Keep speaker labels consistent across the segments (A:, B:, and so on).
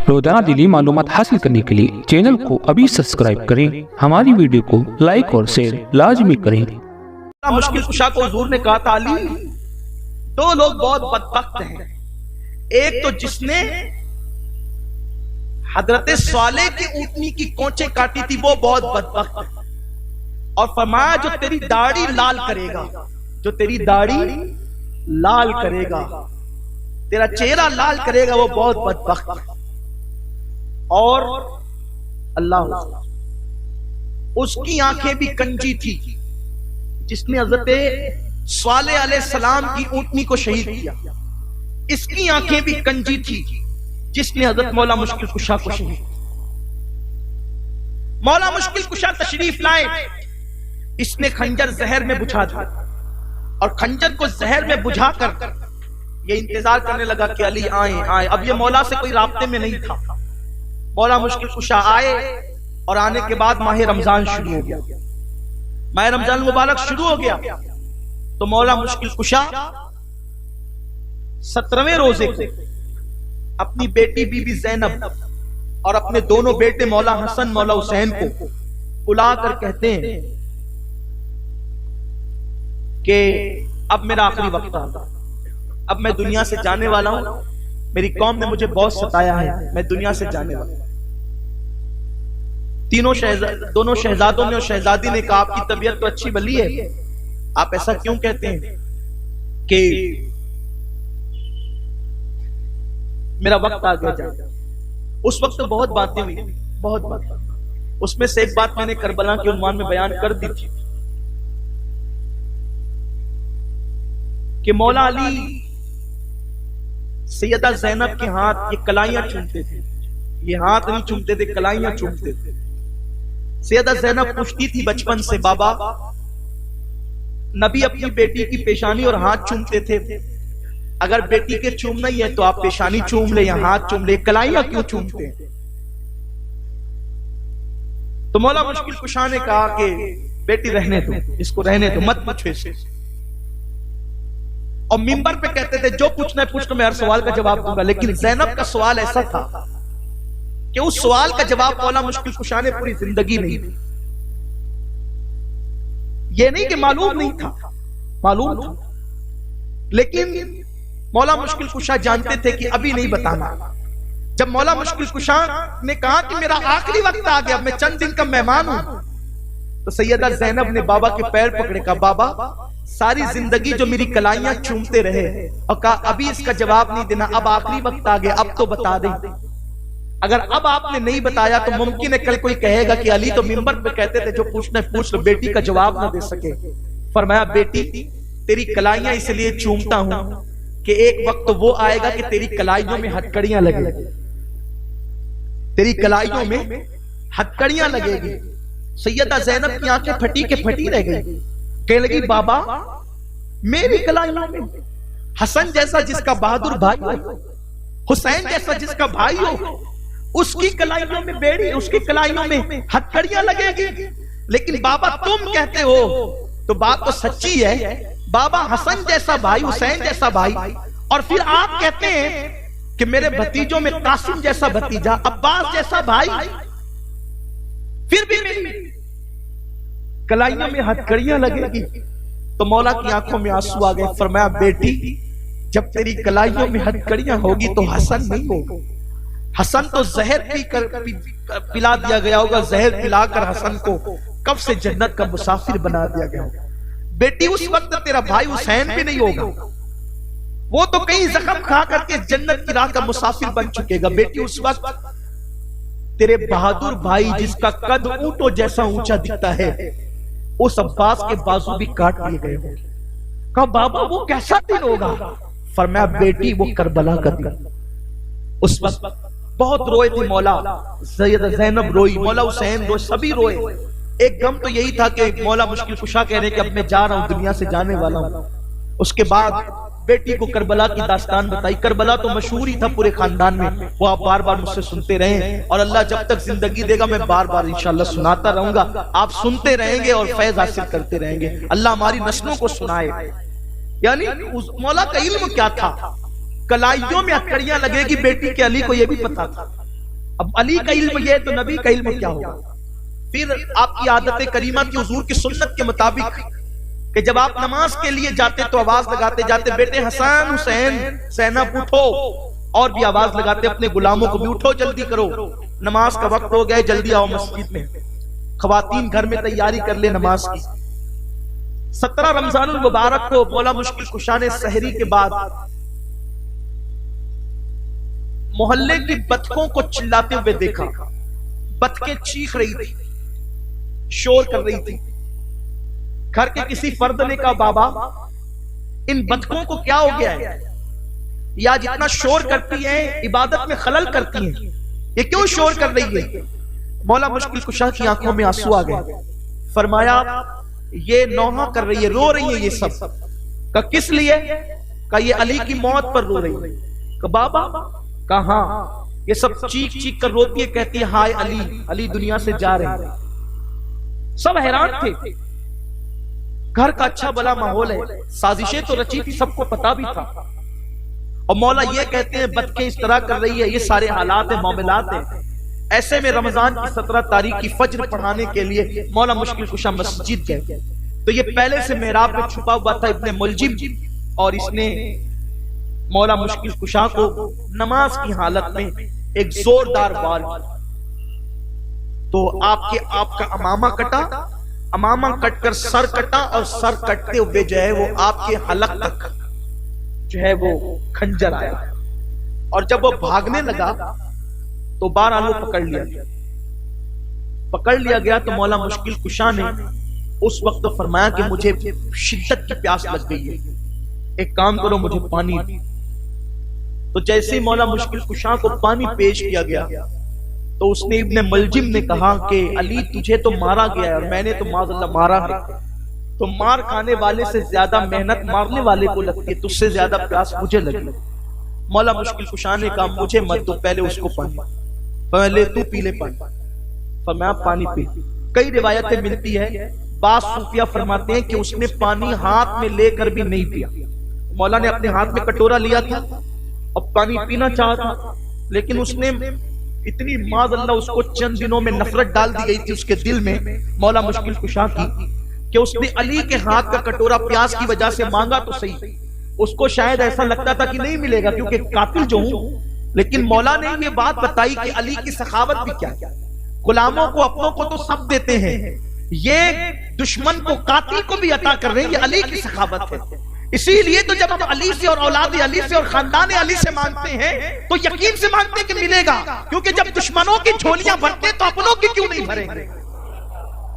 A: روزانہ دینی معلومات حاصل کرنے کے لیے چینل کو ابھی سبسکرائب کریں، ہماری ویڈیو کو لائک اور شیئر لازمی کریں۔
B: مشکل کشا کو حضور نے کہا تھا علی دو لوگ بہت بدبخت ہیں، ایک تو جس نے حضرت صالح کی اونٹنی کی کونچیں کاٹی تھی وہ بہت بدبخت ہے، اور فرمایا جو تیری داڑھی لال کرے گا، جو تیری داڑھی لال کرے گا، تیرا چہرہ لال کرے گا وہ بہت بدبخت ہے۔ اور اللہ اس کی آنکھیں بھی کنجی تھی جس نے حضرت صالح علیہ السلام کی اونٹنی کو شہید کیا، اس کی آنکھیں بھی کنجی تھی جس نے حضرت مولا مشکل کشا کو شہید کیا۔ مولا مشکل کشا تشریف لائے، اس نے خنجر زہر میں بجھا دیا، اور خنجر کو زہر میں بجھا کر یہ انتظار کرنے لگا کہ علی آئیں آئیں۔ اب یہ مولا سے کوئی رابطے میں نہیں تھا۔ مولا مشکل کشا آئے، اور آنے کے بعد ماہ رمضان شروع ہو گیا، ماہ رمضان مبارک شروع ہو گیا۔ تو مولا مشکل کشا 17ویں روزے کو اپنی بیٹی بی بی زینب اور اپنے دونوں بیٹے مولا حسن مولا حسین کو بلا کر کہتے ہیں کہ اب میرا آخری وقت آ گیا، اب میں دنیا سے جانے والا ہوں، میری قوم نے مجھے بہت ستایا ہے، میں دنیا سے جانے والا ہوں۔ دونوں شہزادوں نے اور شہزادی نے کہا آپ کی طبیعت تو اچھی بھلی ہے، آپ ایسا کیوں کہتے ہیں کہ میرا وقت آ گیا جائے۔ اس وقت تو بہت باتیں ہوئی، بہت باتیں، اس میں سے ایک بات میں نے کربلا کے عنوان میں بیان کر دی تھی کہ مولا علی سیدہ زینب کے ہاتھ یہ کلائیاں چومتے تھے، یہ ہاتھ نہیں چومتے تھے، کلائیاں چومتے تھے۔ سیدہ زینب پوچھتی تھی بچپن سے بابا نبی اپنی بیٹی کی پیشانی اور ہاتھ چومتے تھے، اگر بیٹی کے چومنا ہی ہے تو آپ پیشانی چوم لے یا ہاتھ چوم لے، کلائیاں کیوں چومتے ہیں؟ تو مولا مشکل کشا نے کہا کہ بیٹی رہنے دو، اس کو رہنے دو، مت پوچھو اسے۔ اور منبر پہ کہتے تھے جو پوچھنا ہے پوچھ لو، میں ہر سوال کا جواب دوں گا، لیکن زینب کا سوال ایسا تھا کہ اس سوال کا جواب مولا مشکل کشا نے پوری زندگی نہیں دی۔ یہ نہیں کہ معلوم نہیں تھا، معلوم تھا، لیکن مولا مشکل کشا جانتے تھے کہ ابھی نہیں بتانا۔ جب مولا مشکل کشا نے کہا کہ میرا آخری وقت آ گیا، میں چند دن کا مہمان ہوں، تو سیدہ زینب نے بابا کے پیر پکڑے، کہا بابا ساری زندگی جو میری کلائیاں چومتے رہے، اور کہا ابھی اس کا جواب نہیں دینا، اب آخری وقت آ گیا، اب تو بتا دیں۔ اگر اب آپ نے نہیں بتایا تو ممکن ہے کل کوئی کہے گا کہ علی تو منبر پہ کہتے تھے جو پوچھنا ہے پوچھ لو، بیٹی کا جواب نہ دے سکے۔ فرمایا بیٹی تیری کلائیاں اس لیے چومتا ہوں کہ ایک وقت وہ آئے گا کہ تیری کلائیوں میں ہتکڑیاں لگے گی، تیری کلائیوں میں ہتکڑیاں لگے گی۔ سیدہ زینب کی آنکھیں پھٹی کے پھٹی رہ گئی، کہنے لگی بابا میری کلائیوں میں حسن جیسا جس کا بہادر بھائی ہو، حسین جیسا جس کا بھائی ہو، اس کی کلائیوں میں بیڑی، اس کی کلائیوں میں ہتکڑیاں لگے گی، لیکن بابا تم کہتے ہو تو بات تو سچی ہے، بابا حسن جیسا بھائی، حسین جیسا بھائی، اور پھر آپ کہتے ہیں کہ میرے بھتیجوں میں قاسم جیسا بھتیجا، عباس جیسا بھائی، پھر بھی میری کلائیوں میں ہتکڑیاں لگے گی۔ تو مولا کی آنکھوں میں آنسو آ گئے، فرمایا بیٹی جب تیری کلائیوں میں ہتکڑیاں ہوگی تو حسن نہیں ہوگا، حسن تو زہر پی کر پلا دیا گیا ہوگا، زہر پلا کر حسن کو کب سے جنت کا مسافر بنا دیا گیا ہوگا۔ بیٹی اس وقت تیرا بھائی حسین بھی نہیں ہوگا، وہ تو کئی زخم کھا کر کے جنت کی راہ کا مسافر بن چکے گا۔ بیٹی اس وقت تیرے بہادر بھائی جس کا قد اونٹوں جیسا اونچا دکھتا ہے، اس عباس کے بازو بھی کاٹ لیے گئے ہوں گے۔ کہا بابا وہ کیسا دن ہوگا؟ فرمایا بیٹی وہ کربلا کا دن۔ اس وقت بہت روئے تھے مولا، سیدہ زینب روئی، مولا حسین روئے، سبھی روئے۔ ایک غم تو یہی تھا کہ مولا مشکل کشا کہہ رہے کہ اب میں جا رہا ہوں، دنیا سے جانے والا ہوں۔ اس کے بعد بیٹی کو کربلا کی داستان بتائی۔ کربلا تو مشہور ہی تھا پورے خاندان میں، وہ آپ بار بار مجھ سے سنتے رہیں، اور اللہ جب تک زندگی دے گا میں بار بار انشاءاللہ سناتا رہوں گا، آپ سنتے رہیں گے اور فیض حاصل کرتے رہیں گے۔ اللہ ہماری نسلوں کو سنائے۔ یعنی مولا کا علم کیا تھا، کلائیوں میں اکڑیاں لگے گی بیٹی کے علی کو یہ بھی پتا تھا، اب علی کا علم یہ ہے تو نبی کا علم کیا ہوگا؟ پھر آپ کی عادت کریمہ کی حضور کی سنت کے مطابق کہ جب آپ نماز کے لیے جاتے تو آواز لگاتے جاتے بیٹے حسن حسین زینب اٹھو، اور بھی آواز لگاتے اپنے غلاموں کو بھی اٹھو جلدی کرو نماز کا وقت ہو گیا جلدی آؤ مسجد میں، خواتین گھر میں تیاری کر لے نماز کی۔ 17 رمضان المبارک کو مولا مشکل کشا نے سحری کے بعد محلے کی بطخوں کو چلاتے ہوئے دیکھا، بطخیں چیخ رہی تھی، شور کر رہی تھی۔ گھر کے کسی فرد نے کہا بابا ان بطخوں کو کیا ہو گیا ہے، یا جتنا شور کرتی ہیں عبادت میں خلل کرتی ہیں، یہ کیوں شور کر رہی ہے؟ مولا مشکل کشا کی آنکھوں میں آنسو آ گئے، فرمایا یہ نوحہ کر رہی ہے، رو رہی ہے یہ سب۔ کہا کس لیے؟ کہا یہ علی کی موت پر رو رہی ہے۔ کہا بابا؟ کہا ہاں، یہ سب چیخ چیخ کر روتی ہے، کہتی ہے ہائے علی، علی دنیا سے جا رہے ہیں۔ سب حیران تھے، گھر کا اچھا بلا ماحول ہے، سازشیں تو رچی تھی، سب کو پتا بھی تھا، اور مولا یہ کہتے ہیں بطخیں اس طرح کر رہی ہے، یہ سارے حالات ہیں، معاملات ہیں۔ ایسے میں رمضان کی 17 تاریخ کی فجر پڑھانے کے لیے مولا مشکل کشا مسجد گئے تو یہ پہلے سے محراب میں چھپا ہوا تھا ابن ملجم، اور اس نے مولا مشکل کشا کو نماز کی حالت میں ایک زوردار وار تو آپ کا امامہ کٹا، امامہ کٹ کر سر کٹا، اور سر کٹتے ہوئے جو ہے وہ آپ کے حلق تک جو ہے وہ کھنجر آیا، اور جب وہ بھاگنے لگا تو بہرحال پکڑ لیا گیا تو مولا مشکل کشا نے اس وقت فرمایا کہ مجھے شدت کی پیاس لگ گئی ہے، ایک کام کرو مجھے پانی۔ تو جیسے ہی مولا مشکل کشا کو پانی پیش کیا گیا تو اس نے ابن ملجم نے کہا کہ علی تجھے تو مارا گیا ہے اور میں نے تو معاذ اللہ مارا ہے، تو مار کھانے والے سے زیادہ محنت مارنے والے کو لگتی ہے، تجھ سے زیادہ پیاس مجھے لگی۔ مولا مشکل کشا نے کہا مجھے مت دو، پہلے اس کو پانی، پہلے تو پی لے پانی، فرمایا پانی پی۔ کئی روایتیں ملتی ہے، بعض صوفیہ فرماتے ہیں کہ اس نے پانی ہاتھ میں لے کر بھی نہیں پیا، مولا نے اپنے ہاتھ میں کٹورا لیا تھا اور پانی پینا چاہا تھا، لیکن اس نے اتنی معاذ اللہ اس کو چند دنوں میں نفرت ڈال دی گئی تھی اس کے دل میں مولا مشکل کشا کی، کہ اس نے علی کے ہاتھ کا کٹورا پیاس کی وجہ سے مانگا تو صحیح، اس کو شاید ایسا لگتا تھا کہ نہیں ملے گا کیونکہ قاتل جو ہوں، لیکن مولا نے یہ بات بتائی کہ علی کی سخاوت بھی کیا، غلاموں کو اپنوں کو تو سب دیتے ہیں، یہ دشمن کو قاتل کو بھی عطا کر رہے ہیں، یہ علی کی سخاوت ہے۔ اسی لیے تو جب ہم علی سے اور اولاد علی سے اور خاندان علی سے مانگتے ہیں تو یقین سے مانگتے ہیں کہ ملے گا، کیونکہ جب دشمنوں کی جھولیاں بھرتے تو اپنوں کی کیوں نہیں بھریں گے،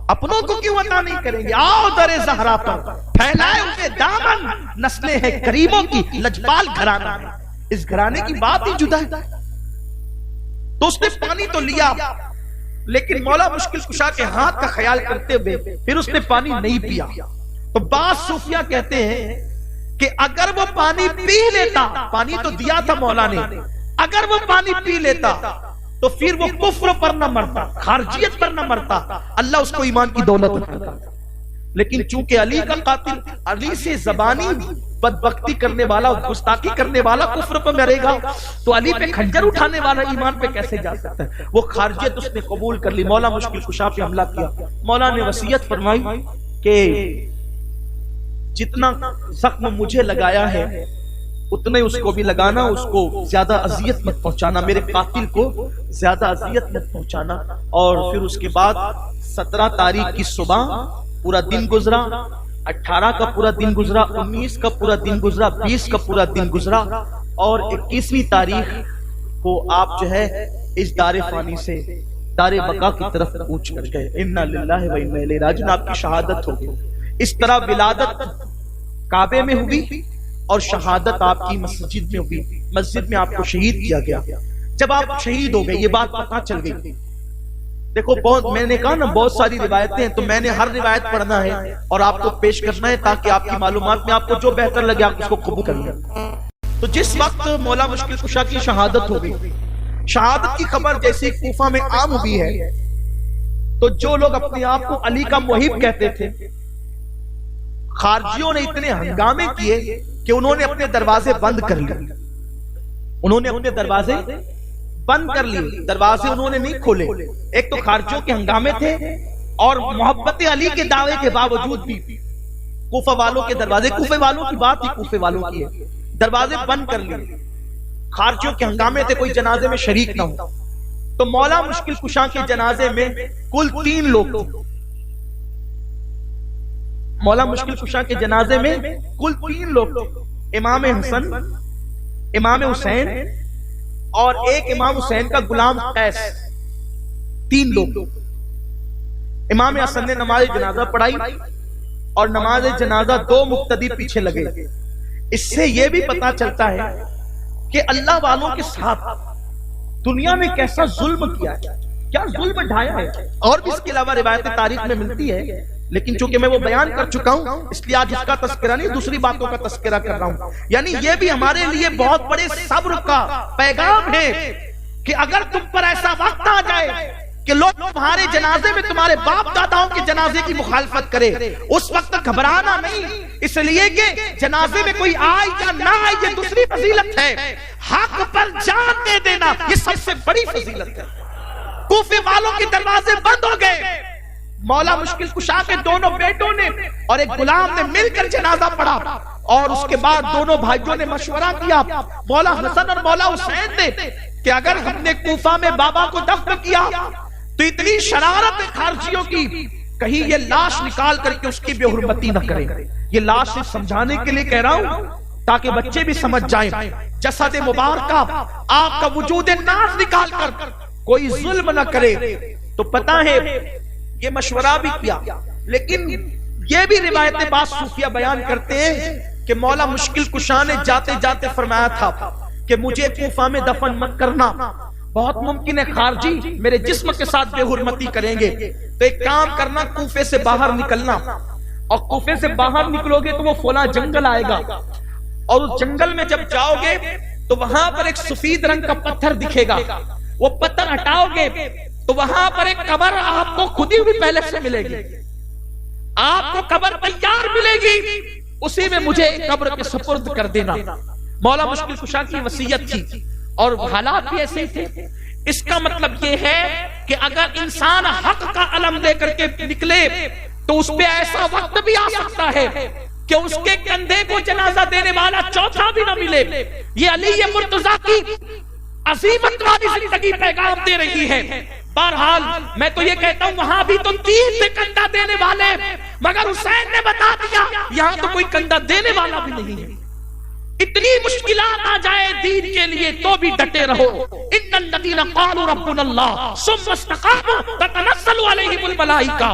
B: اپنوں کو کیوں عطا نہیں کریں گے؟ آؤ در زہرا پر پھیلائے ان کے دامن، نسلیں ہیں کریموں کی لجپال گھرانہ ہے، اس گھرانے کی بات ہی جدا ہے۔ تو اس نے پانی تو لیا، لیکن مولا مشکل کشا کے ہاتھ کا خیال کرتے ہوئے پھر اس نے پانی نہیں پیا۔ تو بعض صوفیہ کہتے ہیں کہ اگر وہ پانی پی لیتا، پانی تو دیا تھا مولا نے، اگر وہ پانی پی لیتا تو پھر وہ کفر پر نہ مرتا، خارجیت پر نہ مرتا، اللہ اس کو ایمان کی دولت دیتا۔ لیکن چونکہ علی کا قاتل، علی سے زبانی بدبختی کرنے والا، گستاخی کرنے والا کفر پر مرے گا، تو علی پہ خنجر اٹھانے والا ایمان پہ کیسے جا سکتا ہے؟ وہ خارجیت اس نے قبول کر لی، مولا مشکل کشا پہ حملہ کیا۔ مولا نے وصیت فرمائی کہ جتنا زخم مجھے لگایا ہے اتنے اس کو بھی لگانا، اس کو زیادہ اذیت مت پہنچانا، میرے قاتل کو زیادہ اذیت مت پہنچانا۔ اور پھر اس کے بعد 17 تاریخ کی صبح پورا دن گزرا، 18 کا پورا دن گزرا، 19 کا پورا دن گزرا، 20 کا پورا دن گزرا، اور 21ویں تاریخ کو آپ جو ہے اس دار فانی سے دار بقا کی طرف کوچ کر گئے۔ انا للہ و انا الیہ راجعون، آپ کی شہادت ہو گئی۔ اس طرح ولادت کعبے میں ہوئی اور شہادت آپ کی مسجد میں ہوئی، مسجد میں آپ کو شہید کیا گیا۔ جب آپ شہید ہو گئے یہ بات پتہ چل گئی، دیکھو بہت، میں نے کہا نا بہت ساری روایتیں ہیں، تو میں نے ہر روایت پڑھنا ہے اور آپ کو پیش کرنا ہے تاکہ آپ کی معلومات میں آپ کو جو بہتر لگے آپ اس کو قبول کر لیں۔ تو جس وقت مولا مشکل کشا کی شہادت ہو گئی، شہادت کی خبر جیسے کوفہ میں عام ہوئی ہے، تو جو لوگ اپنے آپ کو علی کا محب کہتے تھے، خارجیوں نے اتنے ہنگامے کیے کہ انہوں نے اپنے دروازے بند کر لیے، انہوں نے اپنے دروازے بند کر لیے، دروازے انہوں نے نہیں کھولے. ایک تو خارجیوں کے ہنگامے تھے اور محبت علی کے دعوے کے باوجود بھی کوفہ والوں کے دروازے، کوفہ والوں کی بات ہی کوفہ والوں کی ہے، دروازے بند کر لیے. خارجیوں کے ہنگامے تھے، کوئی جنازے میں شریک نہ ہو. تو مولا مشکل کشا کے جنازے میں کل 3 لوگ تھے. مولا مشکل کشا کے جنازے میں کل 3 لوگ تھے. امام حسن، امام حسین اور ایک امام حسین کا غلام قیس، 3 لوگ. امام حسن نے نماز جنازہ پڑھائی اور نماز جنازہ 2 مقتدی پیچھے لگے. اس سے یہ بھی پتا چلتا ہے کہ اللہ والوں کے ساتھ دنیا میں کیسا ظلم کیا ہے، کیا ظلم ڈھایا ہے. اور بھی اس کے علاوہ روایتیں تاریخ میں ملتی ہے، لیکن چونکہ میں وہ بیان کر چکا ہوں اس لیے آج اس کا تذکرہ نہیں، دوسری باتوں کا تذکرہ کر رہا ہوں. یعنی یہ بھی ہمارے لیے بہت بڑے صبر کا پیغام ہے کہ اگر تم پر ایسا وقت آ جائے کہ لوگ تمہارے جنازے میں تمہارے باپ داداؤں کے جنازے کی مخالفت کرے، اس وقت گھبرانا نہیں، اس لیے کہ جنازے میں کوئی آئے یا نہ آئے یہ دوسری فضیلت ہے، حق پر جان دے دینا یہ سب سے بڑی فضیلت ہے. کوفے والوں کے دروازے بند ہو گئے. مولا مشکل کشا کے دونوں بیٹوں نے اور ایک غلام نے مل کر جنازہ پڑھا اور اس کے بعد دونوں بھائیوں نے مشورہ کیا، مولا حسن اور مولا حسین نے، کہ اگر ہم نے کوفہ میں بابا کو دفن کیا تو اتنی شرارت خارجیوں کی، کہیں یہ لاش نکال کر کے اس کی بے حرمتی نہ کریں. یہ لاش صرف سمجھانے کے لیے کہہ رہا ہوں تاکہ بچے بھی سمجھ جائیں. جسد مبارکہ آپ کا وجود ناز نکال کر کوئی ظلم نہ کرے. تو پتہ ہے یہ مشورہ بھی کیا، لیکن یہ بھی روایتیں بعض صوفیہ بیان کرتے ہیں کہ مولا مشکل کشا نے جاتے جاتے فرمایا تھا کہ مجھے کوفہ میں دفن مت کرنا، بہت ممکن ہے خارجی میرے جسم کے ساتھ بے حرمتی کریں گے. تو ایک کام کرنا، کوفے سے باہر نکلنا، اور کوفے سے باہر نکلو گے تو وہ فلاں جنگل آئے گا، اور اس جنگل میں جب جاؤ گے تو وہاں پر ایک سفید رنگ کا پتھر دکھے گا. وہ پتھر ہٹاؤ گے تو وہاں پر ایک قبر آپ کو کھدی ہوئی پہلے سے ملے گی، آپ کو قبر تیار ملے گی، اسی میں مجھے قبر کے سپرد کر دینا. مولا مشکل کشا کی وصیت تھی اور حالات بھی ایسے تھے. اس کا مطلب یہ ہے کہ اگر انسان حق کا علم لے کر کے نکلے تو اس پہ ایسا وقت بھی آ سکتا ہے کہ اس کے کندھے کو جنازہ دینے والا چوتھا بھی نہ ملے. یہ علی مرتضیٰ کی عظیمت والی زندگی پیغام دے رہی ہے. بہرحال میں تو یہ کہتا ہوں وہاں بھی تو 3 پہ کندھا دینے والے، مگر حسین نے بتا دیا یہاں تو کوئی کندھا دینے والا بھی نہیں ہے. اتنی مشکلات آ جائے دین کے لیے تو بھی ڈٹے رہو. ان الذین قالوا ربنا اللہ ثم استقاموا تتنزل علیہم الملائکہ.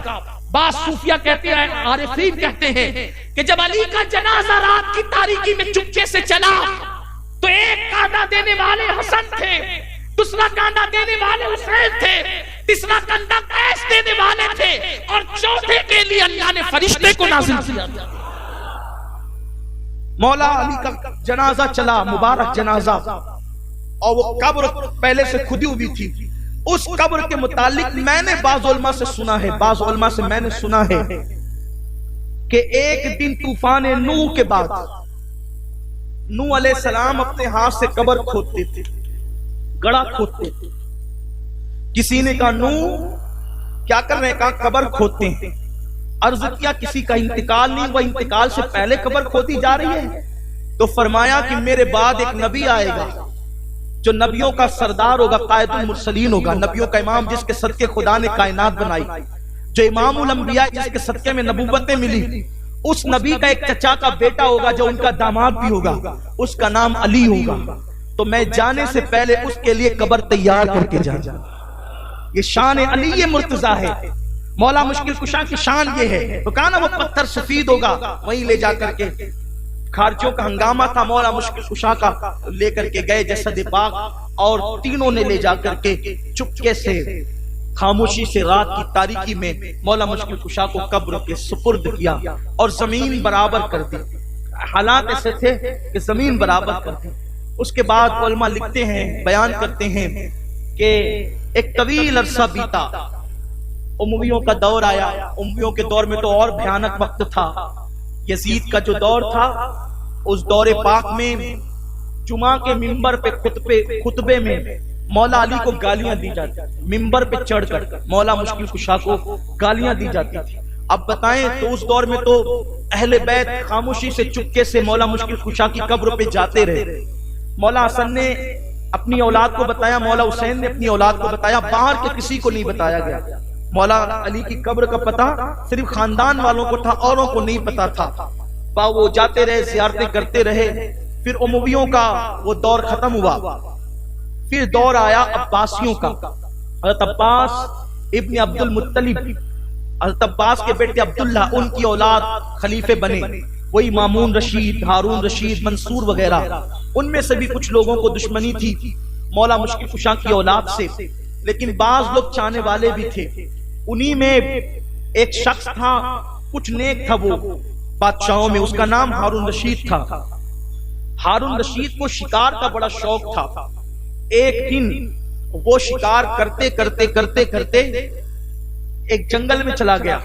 B: بعض صوفیہ کہتے ہیں، عارفین کہتے ہیں کہ جب علی کا جنازہ رات کی تاریکی میں چپکے سے چلا تو ایک کاندھا دینے والے حسن تھے، دوسرا کاندھا دینے والے حسین تھے، تیسرا کاندھا قیس دینے والے تھے، اور چوتھے کے لیے اللہ نے فرشتے کو نازل کیا. مولا علی کا جنازہ چلا، مبارک جنازہ، اور وہ قبر پہلے سے کھدی ہوئی تھی. اس قبر کے متعلق میں نے بعض علماء سے سنا ہے، بعض علماء سے میں نے سنا ہے کہ ایک دن طوفان نوح کے بعد نوح علیہ السلام اپنے ہاتھ سے قبر کھودتے تھے، گڑا کھودتے تھے. کسی نے کہا نوح کیا کر رہے ہیں؟ کہا قبر کھودتے ہیں. عرض کیا کسی کا انتقال نہیں ہوا، انتقال سے پہلے قبر کھودی جا رہی ہے؟ تو فرمایا کہ میرے بعد ایک نبی آئے گا جو نبیوں کا سردار ہوگا، قائد المرسلین ہوگا، نبیوں کا امام، جس کے صدقے خدا نے کائنات بنائی، جو امام الانبیاء جس کے صدقے میں نبوتیں ملی. اس نبی کا ایک چچا کا بیٹا ہوگا جو ان کا داماد بھی ہوگا، اس کا نام علی ہوگا. تو میں جانے سے پہلے اس کے لیے قبر تیار کر کے جانا. یہ شان علی مرتضیٰ ہے. مولا مشکل کشا کی شان یہ ہے. تو کہا نا وہ پتھر سفید ہوگا، وہیں لے جا کر کے خارجیوں کا ہنگامہ تھا، مولا مشکل کشا کا لے کر کے گئے جسد پاک، اور تینوں نے لے جا کر کے چپکے سے خاموشی سے رات کی تاریکی میں مولا مشکل کشا کو قبر کے سپرد کیا اور زمین برابر کر دی. حالات ایسے تھے کہ زمین برابر کر دی. اس کے بعد علماء لکھتے ہیں، بیان کرتے ہیں کہ ایک طویل عرصہ بیتا، امویوں کا دور آیا. امویوں کے دور میں تو اور بھیانک وقت تھا. یزید کا جو دور تھا، اس دور پاک میں جمعہ کے منبر پہ خطبے میں مولا علی کو گالیاں دی جاتی، منبر پہ چڑھ کر مولا مشکل کشا کو گالیاں دی جاتی تھی۔ اب بتائیں تو اس دور میں تو اہل بیت خاموشی سے چپکے سے مولا مشکل کشا کی قبر پہ جاتے رہے۔ مولا حسن نے اپنی اولاد کو بتایا، مولا حسین نے اپنی اولاد کو بتایا، باہر کے کسی کو نہیں بتایا گیا۔ مولا علی کی قبر کا پتہ صرف خاندان والوں کو تھا، اوروں کو نہیں پتا تھا۔ وہ جاتے رہے، زیارتیں کرتے رہے۔ پھر امویوں کا وہ دور ختم ہوا، پھر دور آیا عباسیوں کا۔ حضرت عباس ابن عبد المطلب، حضرت عباس کے بیٹے عبداللہ، ان کی اولاد خلیفے بنے، وہی مامون رشید، ہارون رشید، منصور وغیرہ۔ ان میں سے بھی کچھ لوگوں کو دشمنی تھی مولا مشکل کشا کی اولاد سے، لیکن بعض لوگ چاہنے والے بھی تھے۔ انہی میں ایک شخص تھا، کچھ نیک تھا وہ بادشاہوں میں، اس کا نام ہارون رشید تھا۔ ہارون رشید کو شکار کا بڑا شوق تھا۔ ایک دن وہ شکار کرتے کرتے کرتے کرتے ایک جنگل میں چلا گیا۔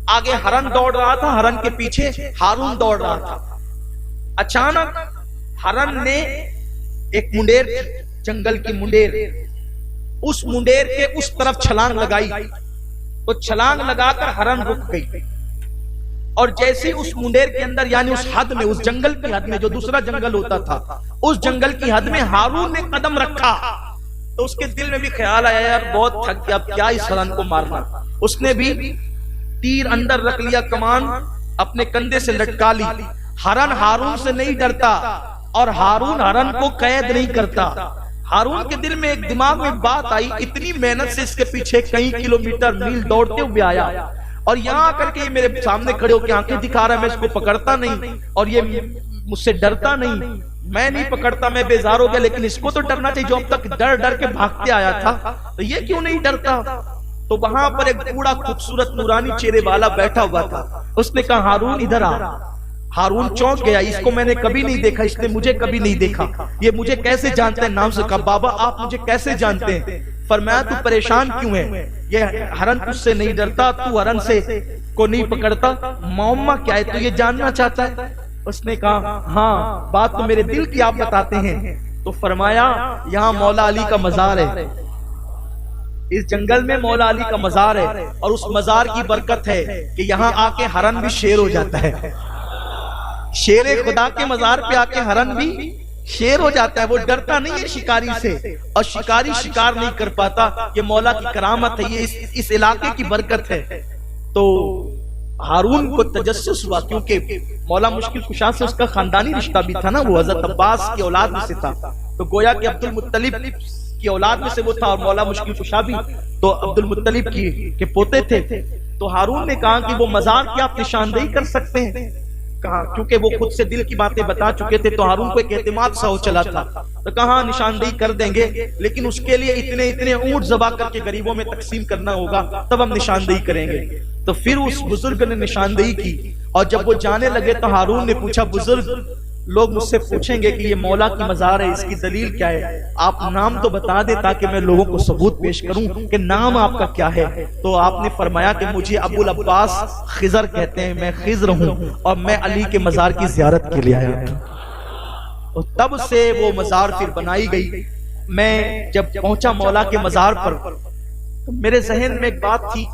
B: آگے ہرن دوڑ رہا تھا، ہرن کے پیچھے ہارون دوڑ رہا تھا۔ اچانک ہرن نے ایک منڈیر، جنگل کی منڈیر، اس منڈیر کے اس طرف چھلانگ لگائی تو چھلانگ لگا کر ہرن رک گئی، اور جیسے اس منڈیر کے اندر یعنی اس حد میں، اس جنگل کی حد میں جو دوسرا جنگل ہوتا تھا، اس جنگل کی حد میں ہارون نے قدم رکھا تو اس کے دل میں بھی خیال آیا یار بہت تھک گیا، اب کیا اس ہرن کو مارنا۔ اس نے بھی تیر اندر رکھ لیا، کمان اپنے کندھے سے لٹکا لی۔ ہرن ہارون سے نہیں ڈرتا اور ہارون ہرن کو قید نہیں کرتا۔ ہارون کے دل میں ایک دماغ میں بات آئی، اتنی محنت سے اس کے پیچھے کئی کلومیٹر میل دوڑتے ہوئے آیا، اور یہاں آ کر کے یہ میرے سامنے کھڑے ہو کے آنکھیں دکھا رہا ہے، میں اس کو پکڑتا نہیں اور یہ مجھ سے ڈرتا نہیں، میں نہیں پکڑتا، میں بیزار ہو گیا، لیکن اس کو تو ڈرنا چاہیے جو اب تک ڈر ڈر کے بھاگتے آیا تھا، تو یہ کیوں نہیں ڈرتا؟ تو وہاں پر ایک بوڑھا خوبصورت نورانی چہرے والا بیٹھا ہوا تھا۔ اس نے کہا ہارون ادھر آ۔ ہارون چونک گیا، اس کو میں نے کبھی نہیں دیکھا، اس نے مجھے کبھی نہیں دیکھا، یہ مجھے کیسے جانتے ہیں؟ نام سے کہا بابا آپ مجھے کیسے جانتے ہیں؟ فرمایا تو پریشان کیوں ہے؟ یہ ہرن تجھ سے نہیں ڈرتا، تو ہرن سے کو نہیں پکڑتا، معمہ کیا ہے تو یہ جاننا چاہتا ہے؟ اس نے کہا ہاں بات تو میرے دل کی آپ بتاتے ہیں۔ تو فرمایا یہاں مولا علی کا مزار ہے، اس جنگل میں مولا علی کا مزار ہے، اور اس مزار کی برکت ہے کہ یہاں آ کے ہرن بھی شیر ہو جاتا ہے۔ شیر خدا کے مزار پہ آ کے ہرن بھی شیر ہو جاتا ہے، وہ ڈرتا نہیں ہے شکاری سے، اور شکاری شکار نہیں کر پاتا۔ یہ مولا کی کرامت ہے، یہ اس علاقے کی برکت ہے۔ تو ہارون کو تجسس ہوا، کیونکہ مولا مشکل کشا سے اس کا خاندانی رشتہ بھی تھا نا، وہ حضرت عباس کی اولاد میں سے تھا، تو گویا کہ عبد المطلب کی اولاد میں سے وہ تھا، اور مولا مشکل کشا بھی تو عبد المطلب کے پوتے تھے۔ تو ہارون نے کہا کہ وہ مزار کی آپ نشاندہی کر سکتے ہیں؟ کہا کیونکہ وہ خود سے دل کی باتیں بتا چکے تھے، تو ہارون کو ایک اعتماد سا ہو چلا تھا، تو کہا نشاندہی کر دیں گے، لیکن اس کے لیے اتنے اونٹ ذبح کر کے غریبوں میں تقسیم کرنا ہوگا، تب ہم نشاندہی کریں گے۔ تو پھر اس بزرگ نے نشاندہی کی، اور جب وہ جانے لگے تو ہارون نے پوچھا بزرگ لوگ مجھ سے پوچھیں گے کہ یہ مولا کی مزار ہے، اس کی دلیل کیا ہے؟ آپ نام تو بتا دیں تاکہ میں لوگوں کو ثبوت پیش کروں کہ نام آپ کا کیا ہے۔ تو آپ نے فرمایا کہ مجھے ابو العباس خضر کہتے ہیں، میں خضر ہوں، اور میں علی کے مزار کی زیارت کے لیے آیا ہوں۔ اور تب سے وہ مزار پھر بنائی گئی۔ میں جب پہنچا مولا کے مزار پر تو میرے ذہن میں ایک بات تھی،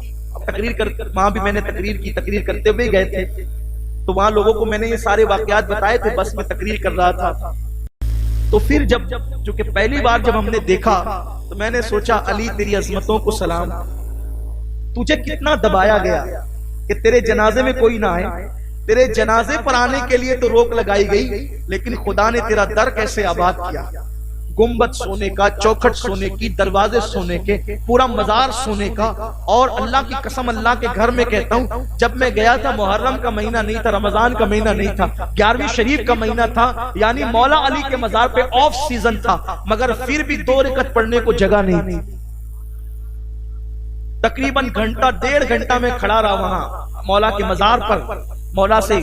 B: وہاں بھی میں نے تقریر کرتے ہوئے گئے تھے، تو وہاں لوگوں کو میں نے یہ سارے واقعات بتائے تھے، بس میں تقریر کر رہا تھا۔ تو پھر جب چونکہ پہلی بار جب ہم نے دیکھا تو میں نے سوچا علی تیری عظمتوں کو سلام، تجھے کتنا دبایا گیا کہ تیرے جنازے میں کوئی نہ آئے، تیرے جنازے پر آنے کے لیے تو روک لگائی گئی، لیکن خدا نے تیرا در کیسے آباد کیا، گنبد سونے کا، چوکھٹ سونے کی، دروازے سونے کے، پورا مزار سونے کا۔ اور اللہ کی قسم اللہ کے گھر میں کہتا ہوں، جب میں گیا تھا محرم کا مہینہ نہیں تھا، رمضان کا مہینہ نہیں تھا، 11ویں شریف کا مہینہ تھا، یعنی مولا علی کے مزار پہ آف سیزن تھا، مگر پھر بھی 2 رکعت پڑھنے کو جگہ نہیں تھی۔ تقریباً گھنٹہ 1.5 گھنٹہ میں کھڑا رہا وہاں مولا کے مزار پر، مولا سے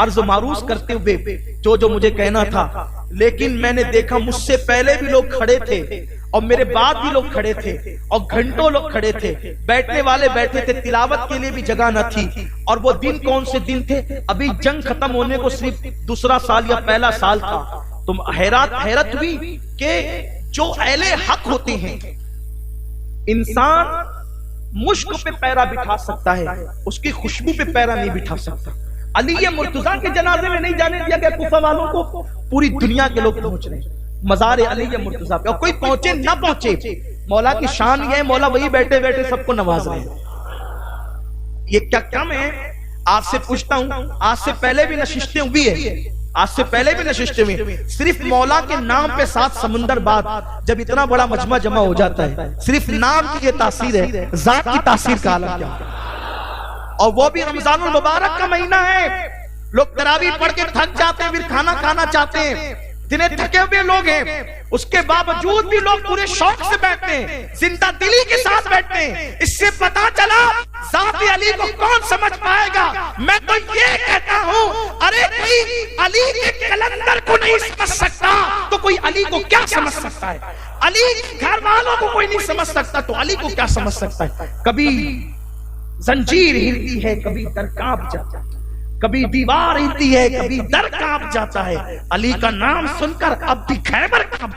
B: عرض و معروض کرتے ہوئے جو مجھے کہنا تھا۔ لیکن میں نے دیکھا مجھ سے پہلے بھی لوگ کھڑے تھے، اور میرے بعد بھی لوگ کھڑے تھے، اور گھنٹوں لوگ کھڑے تھے، بیٹھنے والے بیٹھے تھے، تلاوت کے لیے بھی جگہ نہ تھی۔ اور وہ دن کون سے دن تھے؟ ابھی جنگ ختم ہونے کو صرف 2 سال یا پہلا سال تھا۔ تم حیرت ہوئی کہ جو اہل حق ہوتے ہیں، انسان مشک پہ پیرا بٹھا سکتا ہے، اس کی خوشبو پہ پیرا نہیں بٹھا سکتا۔ علی مرتضیٰ کے جنازے میں نہیں جانے دیا گیا کوفہ والوں کو، پوری دنیا کے لوگ پہنچ رہے ہیں مزار علی مرتضیٰ پہ، اور کوئی پہنچے نہ پہنچے، مولا کی شان یہ ہے، مولا وہی بیٹھے بیٹھے سب کو نواز رہے ہیں۔ یہ کیا کم ہے؟ آج سے پوچھتا ہوں، آج سے پہلے بھی نشستیں ہوئی ہے، آج سے پہلے بھی نشستیں ہوئی، صرف مولا کے نام پہ 7 سمندر بعد جب اتنا بڑا مجمع جمع ہو جاتا ہے، صرف نام کی یہ تاثیر ہے، ذات کی تاثیر کا عالم کیا ہے؟ اور وہ بھی رمضان المبارک کا مہینہ ہے، لوگ تراویح پڑھ کے تھک جاتے ہیں، پھر کھانا کھانا چاہتے ہیں، جنہیں تھکے ہوئے لوگ ہیں، اس کے باوجود بھی لوگ پورے شوق سے بیٹھتے ہیں، زندہ دلی کے ساتھ بیٹھتے ہیں۔ اس سے پتا چلا ذات علی کو کون سمجھ پائے گا؟ میں تو یہ کہتا ہوں، ارے کوئی علی کے کلندر کو نہیں سمجھ سکتا تو کوئی علی کو کیا سمجھ سکتا ہے؟ علی گھر والوں کو کوئی نہیں سمجھ سکتا تو علی کو کیا سمجھ سکتا ہے؟ کبھی زنجیر ہلتی ہے، کبھی در کانپ جاتا ہے، کبھی دیوار ہلتی ہے، کبھی در کانپ جاتا ہے، علی کا نام سن کر اب بھی خیبر کانپ